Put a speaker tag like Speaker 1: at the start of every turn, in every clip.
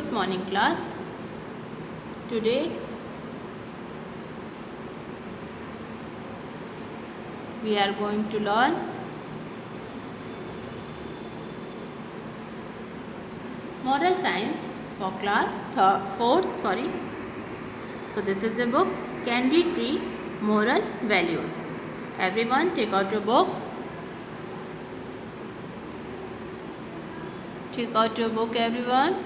Speaker 1: Good morning class. Today we are going to learn moral science for class 4th. So this is a book, Can We Tree Moral Values. Everyone take out your book. Take out your book everyone.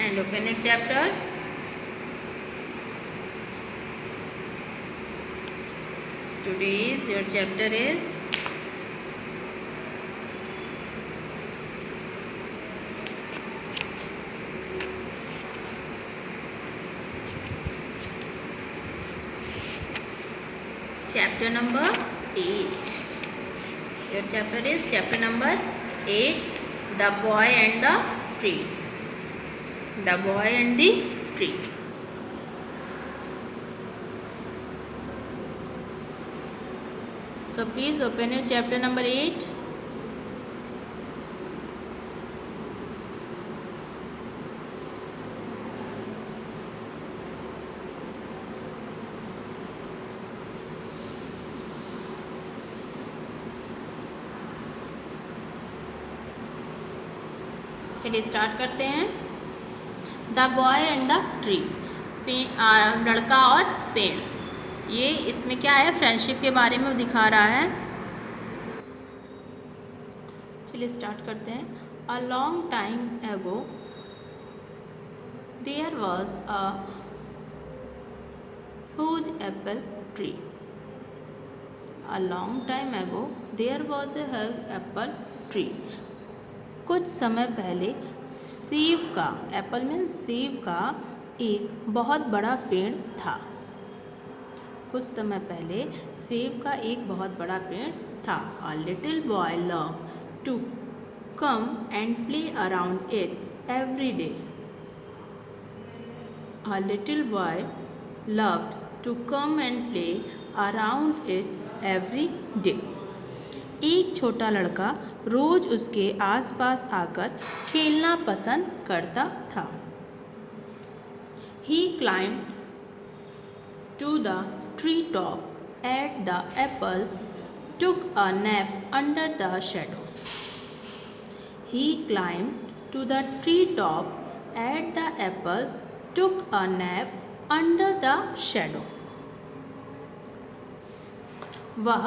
Speaker 1: And open a chapter. Today's your chapter is chapter number 8. Your chapter is chapter number 8, The Boy and the Tree. The Boy and the Tree. So please open your chapter number 8. चलिए start करते हैं. The boy and the tree. लड़का और पेड़. ये इसमें क्या है, फ्रेंडशिप के बारे में दिखा रहा है. चलिए स्टार्ट करते हैं. A long time ago there was a huge apple tree. A long time ago there was a huge apple tree. कुछ समय पहले सेब का, एप्पल मीन्स सेब का एक बहुत बड़ा पेड़ था. कुछ समय पहले सेब का एक बहुत बड़ा पेड़ था. A little boy love to come and play around it every day. A little boy loved to come and play around it every day. एक छोटा लड़का रोज उसके आसपास आकर खेलना पसंद करता था. He climbed to the treetop, ate the apples, took a nap under the shadow. He climbed to the treetop, ate the apples, took a nap under the shadow. वह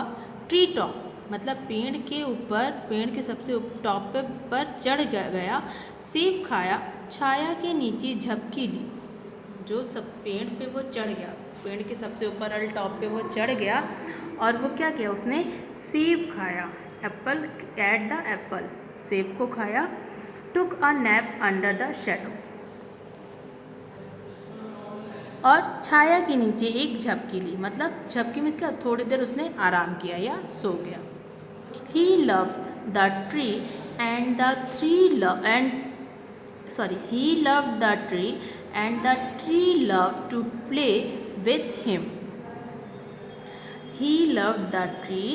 Speaker 1: ट्री टॉप मतलब पेड़ के ऊपर, पेड़ के सबसे टॉप पर चढ़ गया, सेब खाया, छाया के नीचे झपकी ली. जो सब पेड़ पे वो चढ़ गया, पेड़ के सबसे ऊपर वाले टॉप पे वो चढ़ गया और वो क्या किया, उसने सेब खाया. एप्पल, एट द एप्पल, सेब को खाया. Took a nap under the shadow, और छाया के नीचे एक झपकी ली. मतलब झपकी में इसका थोड़ी देर उसने आराम किया या सो गया. He loved the tree and the he loved the tree and the tree loved to play with him. He loved the tree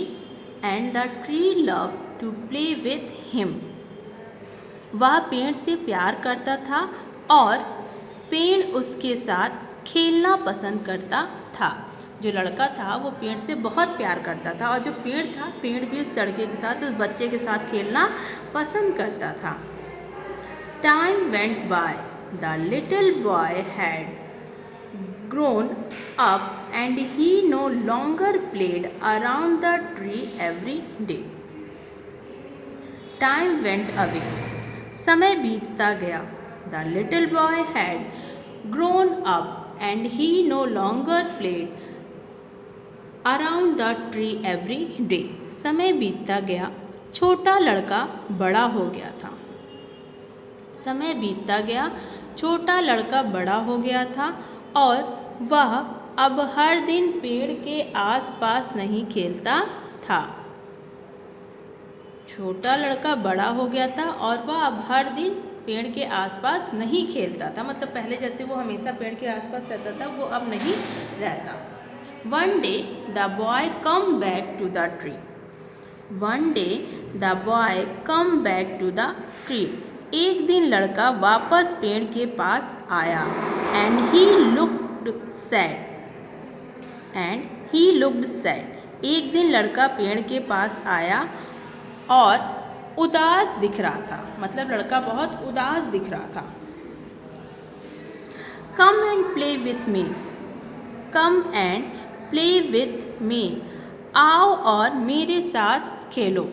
Speaker 1: and the tree loved to play with him. वह पेड़ से प्यार करता था और पेड़ उसके साथ खेलना पसंद करता था. जो लड़का था वो पेड़ से बहुत प्यार करता था और जो पेड़ था, पेड़ भी उस लड़के के साथ, उस बच्चे के साथ खेलना पसंद करता था. Time went by. The little boy had grown up and he no longer played around the tree every day. Time went away. समय बीतता गया. The little boy had grown up and he no longer played around the tree every day. समय बीतता गया, छोटा लड़का बड़ा हो गया था. समय बीतता गया, छोटा लड़का बड़ा हो गया था और वह अब हर दिन पेड़ के आसपास नहीं खेलता था. छोटा लड़का बड़ा हो गया था और वह अब हर दिन पेड़ के आसपास नहीं खेलता था. मतलब पहले जैसे वो हमेशा पेड़ के आसपास रहता था, वो अब नहीं रहता. One day the boy come back to the tree. One day the boy come back to the tree. एक दिन लड़का वापस पेड़ के पास आया एंड ही लुक्ड सैड। एक दिन लड़का पेड़ के पास आया और उदास दिख रहा था, मतलब लड़का बहुत उदास दिख रहा था। कम and play with me, come and play with me, आओ और मेरे साथ खेलो।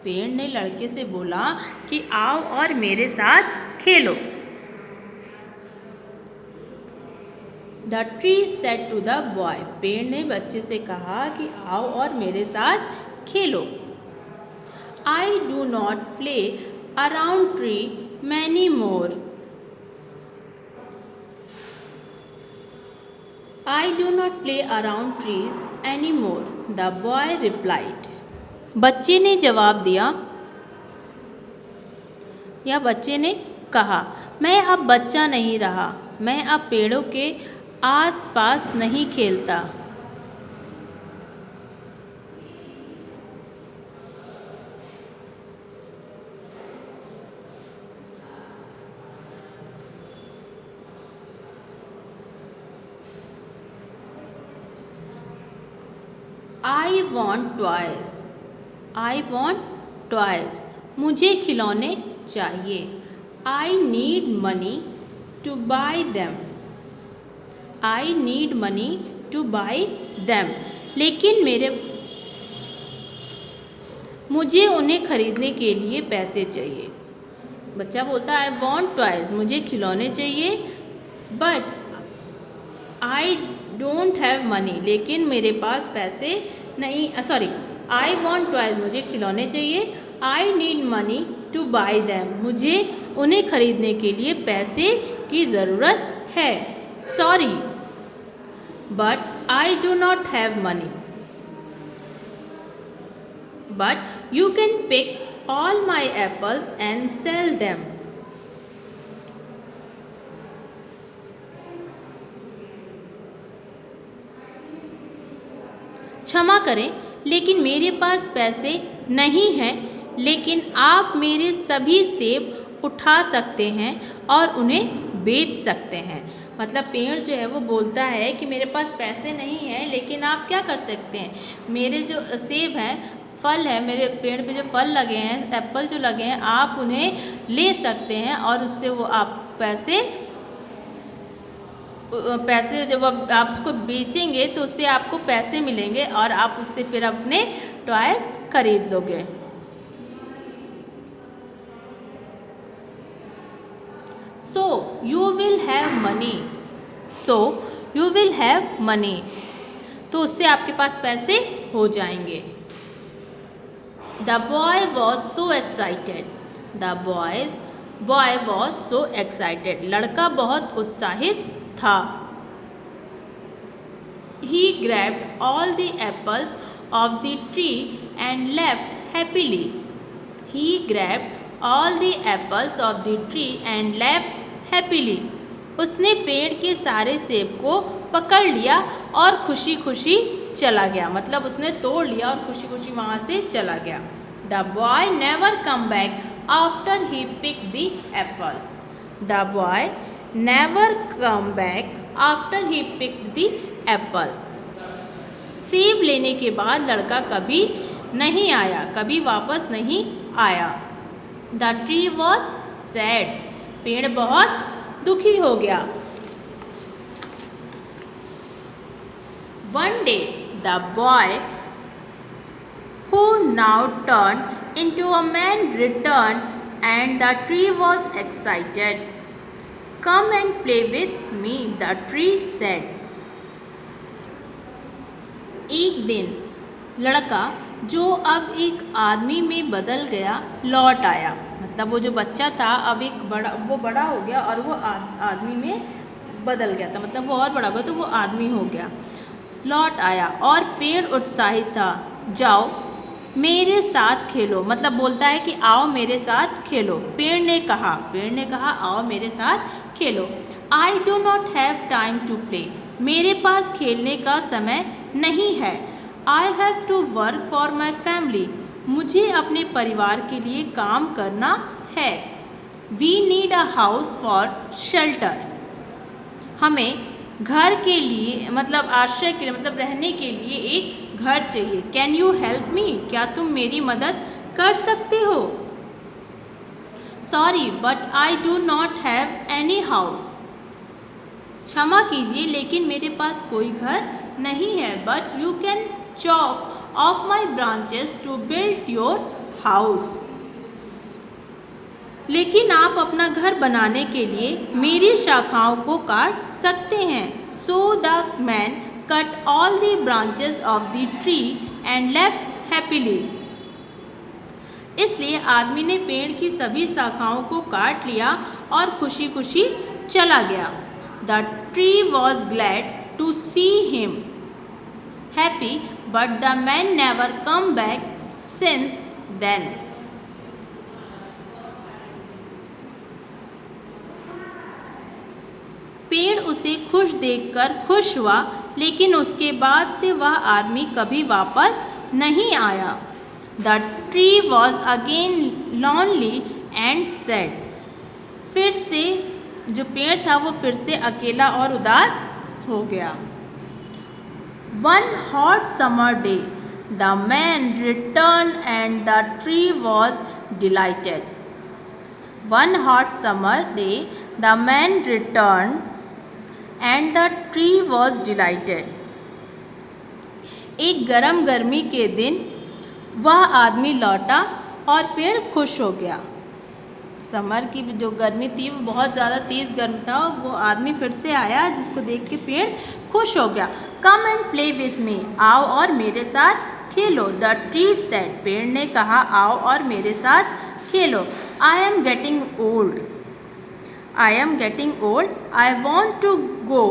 Speaker 1: पेड़ ने लड़के से बोला कि आओ और मेरे साथ खेलो। The tree said to the boy, पेड़ ने बच्चे से कहा कि आओ और मेरे साथ खेलो। आई do not play around tree many more, I do not play around trees anymore, the boy replied. बच्चे ने जवाब दिया या बच्चे ने कहा, मैं अब बच्चा नहीं रहा, मैं अब पेड़ों के आस पास नहीं खेलता। I want toys, I want toys, मुझे खिलौने चाहिए। I need money to buy them, I need money to buy them, लेकिन मुझे उन्हें खरीदने के लिए पैसे चाहिए। बच्चा बोलता है I want toys, मुझे खिलौने चाहिए, but I don't have money, लेकिन मेरे पास पैसे नहीं, I want toys, मुझे खिलौने चाहिए, I need money to buy them, मुझे उन्हें खरीदने के लिए पैसे की ज़रूरत है। Sorry, but I do not have money, but you can pick all my apples and sell them. क्षमा करें, लेकिन मेरे पास पैसे नहीं हैं, लेकिन आप मेरे सभी सेब उठा सकते हैं और उन्हें बेच सकते हैं। मतलब पेड़ जो है वो बोलता है कि मेरे पास पैसे नहीं हैं, लेकिन आप क्या कर सकते हैं, मेरे जो सेब हैं, फल है, मेरे पेड़ पे जो फल लगे हैं, एप्पल जो लगे हैं, आप उन्हें ले सकते हैं और उससे वो आप पैसे जब आप उसको बेचेंगे तो उससे आपको पैसे मिलेंगे और आप उससे फिर अपने टॉयज खरीद लोगे। So you will have money, तो उससे आपके पास पैसे हो जाएंगे। The boy was so excited, लड़का बहुत उत्साहित था। He grabbed all the apples of the tree and left happily. उसने पेड़ के सारे सेब को पकड़ लिया और खुशी खुशी चला गया, मतलब उसने तोड़ लिया और खुशी खुशी वहाँ से चला गया। The boy never come back after he picked the apples. The boy never come back after he picked the apples. सेब लेने के बाद लड़का कभी नहीं आया, कभी वापस नहीं आया। The tree was sad, पेड़ बहुत दुखी हो गया। One day the boy who now turned into a man returned and the tree was excited. Come and play with me, the tree said. एक दिन लड़का जो अब एक आदमी में बदल गया लौट आया, मतलब वो जो बच्चा था अब वो बड़ा हो गया और वो आदमी में बदल गया था, मतलब वो और बड़ा हो गया तो वो आदमी हो गया। लौट आया और पेड़ उत्साहित था, जाओ मेरे साथ खेलो, मतलब बोलता है कि आओ मेरे साथ खेलो। पेड़ ने कहा आओ मेरे साथ खेलो। I do not have time to play, मेरे पास खेलने का समय नहीं है। I have to work for my family, मुझे अपने परिवार के लिए काम करना है। We need a house for shelter, हमें घर के लिए मतलब आश्रय के लिए मतलब रहने के लिए एक घर चाहिए। कैन यू हेल्प मी, क्या तुम मेरी मदद कर सकते हो। Sorry but I do not have any house, क्षमा कीजिए लेकिन मेरे पास कोई घर नहीं है। But you can chop off my branches to build your house, लेकिन आप अपना घर बनाने के लिए मेरी शाखाओं को काट सकते हैं। So the man cut all the branches of the tree and left happily, इसलिए आदमी ने पेड़ की सभी शाखाओं को काट लिया और खुशी खुशी चला गया। The tree was glad to see him happy but the man never come back since then. पेड़ उसे खुश देखकर खुश हुआ, लेकिन उसके बाद से वह आदमी कभी वापस नहीं आया। The tree was again lonely and sad, फिर से जो पेड़ था वो फिर से अकेला और उदास हो गया। One hot summer day the man return and the tree was dilated. One hot summer day the man return and the tree was dilated. एक गर्मी के दिन वह आदमी लौटा और पेड़ खुश हो गया। समर की जो गर्मी थी वो बहुत ज़्यादा तेज़ गर्म था, वो आदमी फिर से आया जिसको देख के पेड़ खुश हो गया। कम एंड प्ले विथ मी, आओ और मेरे साथ खेलो। द ट्री सेड, पेड़ ने कहा आओ और मेरे साथ खेलो। I am getting old, I am getting old. I want to go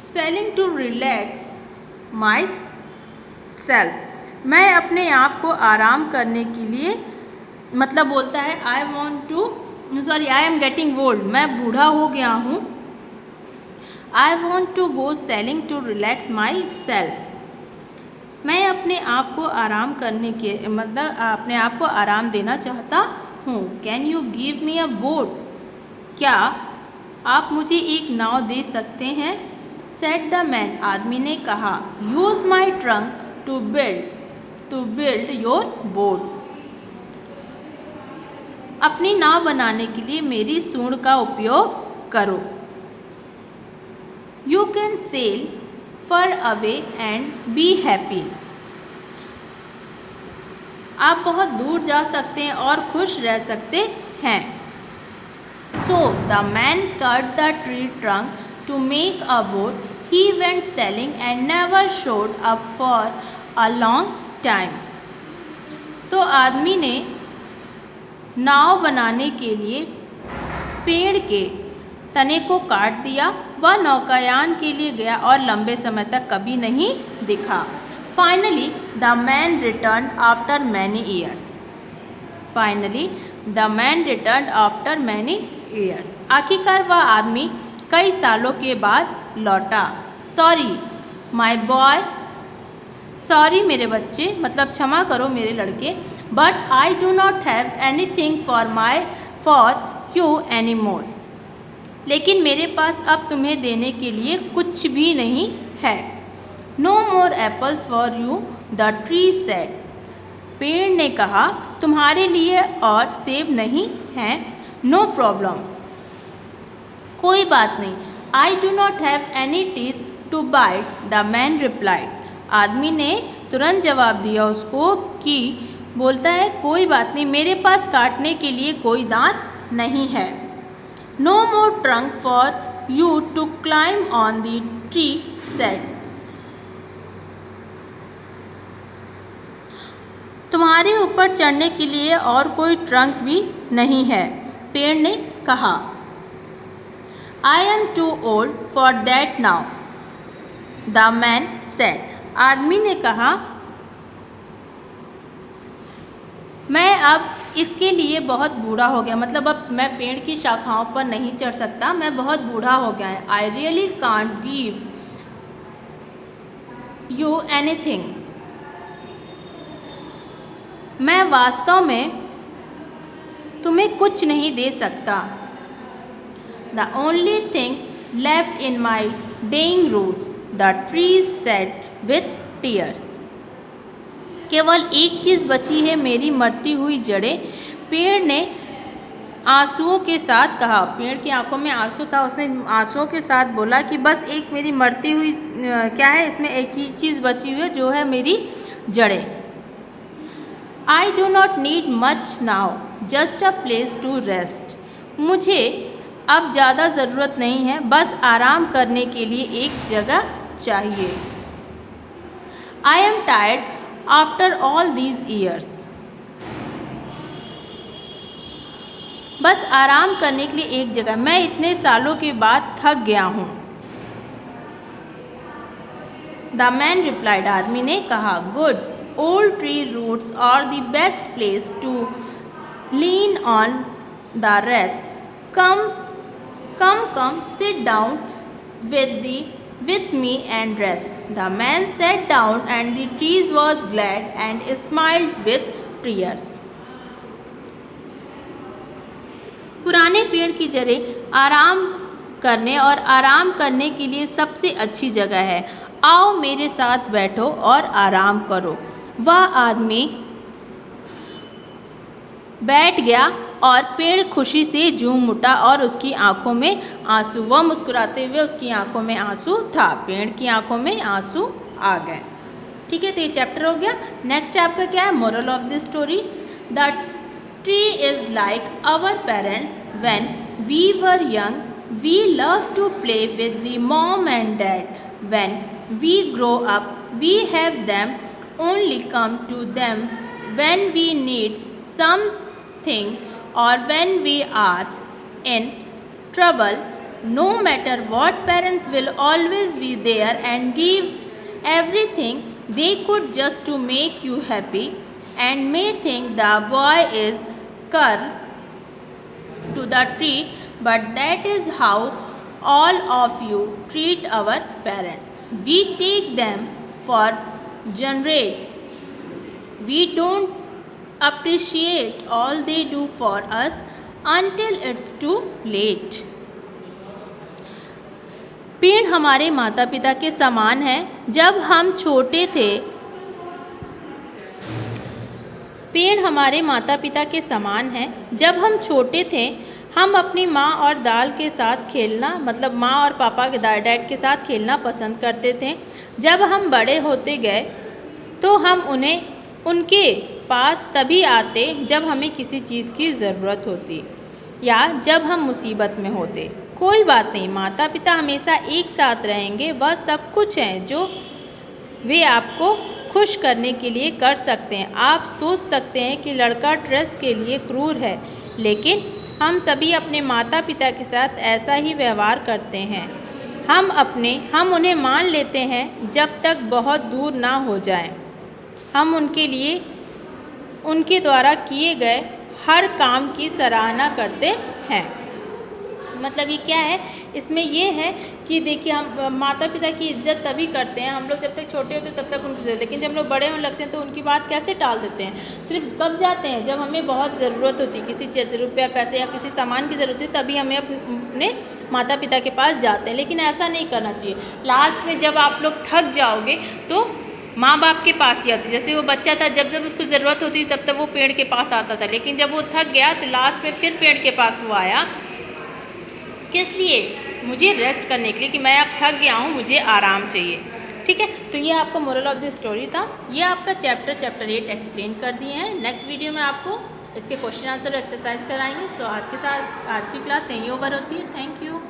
Speaker 1: sailing to relax myself. मैं अपने आप को आराम करने के लिए मतलब बोलता है I want to I am getting old, मैं बूढ़ा हो गया हूँ। I want to go sailing to relax myself. मैं अपने आप को आराम करने के मतलब अपने आप को आराम देना चाहता हूँ। Can you give me a boat? क्या आप मुझे एक नाव दे सकते हैं। सेड द मैन, आदमी ने कहा। Use my trunk to build your boat, अपनी नाव बनाने के लिए मेरी सूंड का उपयोग करो। You can sail far away and be happy, आप बहुत दूर जा सकते हैं और खुश रह सकते हैं। So the man cut the tree trunk to make a boat. He went sailing and never showed up for a long time. तो आदमी ने नाव बनाने के लिए पेड़ के तने को काट दिया। वह नौकायान के लिए गया और लंबे समय तक कभी नहीं दिखा। Finally, the man returned after many years. Finally, the man returned after many years. आखिरकार वह आदमी कई सालों के बाद लौटा। सॉरी माई बॉय, सॉरी मेरे बच्चे मतलब क्षमा करो मेरे लड़के। But I do not have any thing for you any more, लेकिन मेरे पास अब तुम्हें देने के लिए कुछ भी नहीं है। No more apples for you the tree said, पेड़ ने कहा तुम्हारे लिए और सेब नहीं हैं। नो प्रॉब्लम, कोई बात नहीं। I do not have any teeth to bite the man replied, आदमी ने तुरंत जवाब दिया उसको कि बोलता है कोई बात नहीं, मेरे पास काटने के लिए कोई दांत नहीं है। No more trunk for you to climb on the tree said, तुम्हारे ऊपर चढ़ने के लिए और कोई ट्रंक भी नहीं है, पेड़ ने कहा। I am too old for that now the man said, आदमी ने कहा मैं अब इसके लिए बहुत बूढ़ा हो गया, मतलब अब मैं पेड़ की शाखाओं पर नहीं चढ़ सकता, मैं बहुत बूढ़ा हो गया है। I really can't give you anything. मैं वास्तव में तुम्हें कुछ नहीं दे सकता. The only thing left in my dying roots, the trees said with tears. केवल एक चीज़ बची है मेरी मरती हुई जड़ें, पेड़ ने आंसुओं के साथ कहा. पेड़ की आंखों में आंसू था, उसने आंसुओं के साथ बोला कि बस एक मेरी मरती हुई क्या है, इसमें एक ही चीज़ बची हुई है जो है मेरी जड़ें. I do not need much now, just a place to rest. मुझे अब ज़्यादा ज़रूरत नहीं है, बस आराम करने के लिए एक जगह चाहिए. I am tired after all these years. बस आराम करने के लिए एक जगह, मैं इतने सालों के बाद थक गया हूँ. The man replied, आदमी ने कहा, good, old tree roots are the best place to lean on the rest. Come, sit down with me and rest. The man sat down and the tree was glad and smiled with tears. पुराने पेड़ की जड़ें आराम करने और आराम करने के लिए सबसे अच्छी जगह है. आओ मेरे साथ बैठो और आराम करो. वह आदमी बैठ गया और पेड़ खुशी से झूम उठा और उसकी आंखों में आंसू, वह मुस्कुराते हुए उसकी आंखों में आंसू था. पेड़ की आंखों में आंसू आ गए. ठीक है, तो ये चैप्टर हो गया. नेक्स्ट आपका क्या है, moral of the story. The tree is like our parents. When we were young we love to play with the mom and dad. When we grow up we have them only come to them when we need something or when we are in trouble. No matter what, parents will always be there and give everything they could just to make you happy, and may think the boy is cruel to the tree, but that is how all of you treat our parents. We take them for granted. We don't appreciate all they do for us until it's too late. पेड़ हमारे माता पिता के समान है. जब हम छोटे थे, पेड़ हमारे माता पिता के समान है. जब हम छोटे थे हम अपनी माँ और दाल के साथ खेलना, मतलब माँ और पापा के डैड के साथ खेलना पसंद करते थे. जब हम बड़े होते गए तो हम उनके पास तभी आते जब हमें किसी चीज़ की ज़रूरत होती या जब हम मुसीबत में होते. कोई बात नहीं, माता पिता हमेशा एक साथ रहेंगे. वह सब कुछ हैं जो वे आपको खुश करने के लिए कर सकते हैं. आप सोच सकते हैं कि लड़का ट्रस्ट के लिए क्रूर है, लेकिन हम सभी अपने माता पिता के साथ ऐसा ही व्यवहार करते हैं. हम उन्हें मान लेते हैं जब तक बहुत दूर ना हो जाएं. हम उनके लिए उनके द्वारा किए गए हर काम की सराहना करते हैं. मतलब ये क्या है, इसमें ये है कि देखिए हम माता पिता की इज्जत तभी करते हैं, हम लोग जब तक छोटे होते हैं तब तक उनकी इज्जत, लेकिन जब हम लोग बड़े होने लगते हैं तो उनकी बात कैसे टाल देते हैं. सिर्फ कब जाते हैं, जब हमें बहुत ज़रूरत होती है, किसी रुपया पैसे या किसी सामान की ज़रूरत होती है, तभी हमें अपने माता पिता के पास जाते हैं. लेकिन ऐसा नहीं करना चाहिए. लास्ट में जब आप लोग थक जाओगे तो माँ बाप के पास ही आती. जैसे वो बच्चा था, जब जब उसको ज़रूरत होती तब तब वो पेड़ के पास आता था, लेकिन जब वो थक गया तो लास्ट में फिर पेड़ के पास वो आया. किस लिए, मुझे रेस्ट करने के लिए, कि मैं अब थक गया हूँ, मुझे आराम चाहिए. ठीक है, तो ये आपका मोरल ऑफ द स्टोरी था. ये आपका चैप्टर 8 एक्सप्लेन कर दिए हैं. नेक्स्ट वीडियो में आपको इसके क्वेश्चन आंसर एक्सरसाइज कराएंगे. सो आज की क्लास यहीं ओवर होती है. Thank you.